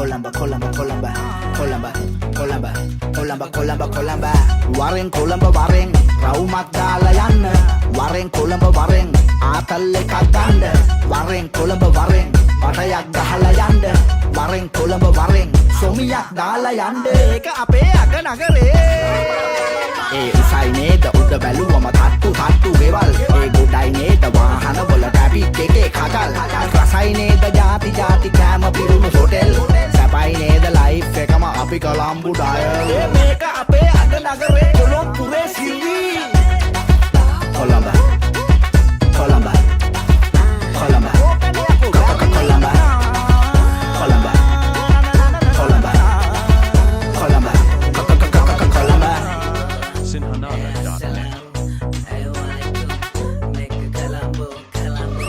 Colamba, Colamba, Colamba, Colamba, Colamba, Colamba, Colamba, Colamba. Waren Colamba, Waren, Raumak dala yanna. Waren Colamba, Waren, ආතල් එකක් ගන්න. Waren Colamba, Waren, පටයක් ගහලා යන්න. Waren Colamba, Waren, සොමියක් දාලා යන්න. ඒක අපේ අග නගරේ. ඒ උසයි නේද උඩ බැලුවම තට්ටු තට්ටු ගෙවල්. ඒ ගොඩයි නේද වාහන වල ට්‍රැෆික් එකේ කඩල්. රසයි නේද ಜಾති ಜಾති කෑම පිරුණු හොටෙල්. සැපයි නේද ලයිෆ් එකම අපි කොළඹු ඩයල්. මේක අපේ අග නගරේ කොළඹුරේ සිවි. කොළඹ කොළඹ කොළඹ කොළඹ කොළඹ කොළඹ කොළඹ කොළඹ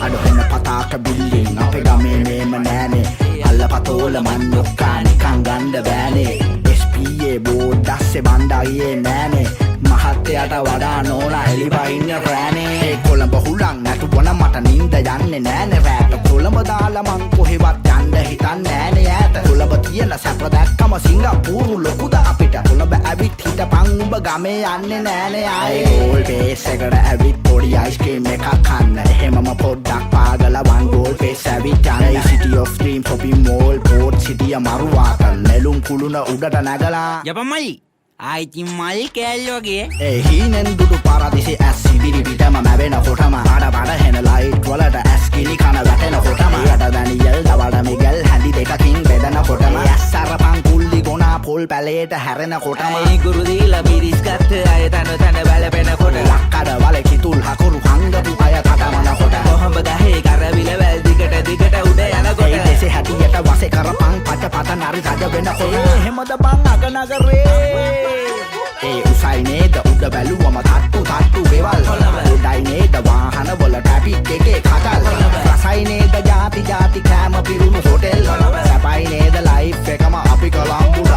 අඩු වෙන පතාක බිල්ලින් අපේ ගමේ මේම නෑනේ අල්ල පතෝල මන් නොක්කා නිකන් ගන්න බෑනේ SPA බෝඩ් දැස්සේ බණ්ඩායේ නෑනේ මහත්තයට වඩා නෝනා එලිපයින්න රෑනේ කොළඹ හුලං නැතුවන මට නින්ද යන්නේ නෑනේ රෑට කොළඹ දාලා මං කොහෙවත් යන්න හිතන්නේ නෑනේ ඈත කොළඹ තියෙන සැප දැක්කම සිංගප්පූරු ලොකුද අපිට කොළඹ ඇවිත් හිටපන් උඹ ගමේ යන්නේ නෑනේ ආයේ ගෝල් බේස් එකට ඇවිත් පොඩි අයිස්ක්‍රීම් එකක් කන්න එහෙමම පොඩ්ඩක් පාගලා වන් ගෝල් බේස් ඇවිත් යන්නේ City of Dream shopping mall port city මරුවාට නෙළුම් කුළුණ උඩට නැගලා යපමයි ආයිතින් මල් කෑල්ලෝගේ ඒ හීනෙන් දුටු පාරදිසේ ඇස් ඉදිරි පිටම මැවෙන කොටම ආඩ බඩ හෙන ලයිට් වලට ඇස් කිලි කන වැටෙන කොටම යට දැනියල් දවඩ මිගල් හැඳි දෙකකින් බෙදෙන කොටම ඇස් අරපන් කුල්ලි ගොනා පොල් පැලේට හැරෙන කොටම ඒ ගුරු දීලා බිරිස් ගත්ත අය තන තන බැලපෙන කොට ලක්කඩ වල කිතුල් හකුරු හංගපු අය කටමන කොට කොහොඹ ගහේ කරවිල වැල් දිගට දිගට උඩ යනකොට ඒ දෙසේ හැටියට වසේ කරපන් පට පත නරි රජ වෙන කොට එහෙමද බං අග නගරේ ඒ උසයි නේද උඩ බැලුවම තට්ටු තට්ටු ගෙවල් ගොඩයි නේද වාහන වල ට්‍රැෆික් එකේ කඩල් රසයි නේද ಜಾති ಜಾති කෑම පිරුණු හොටෙල් සැපයි නේද ලයිෆ් එකම අපි කොළඹු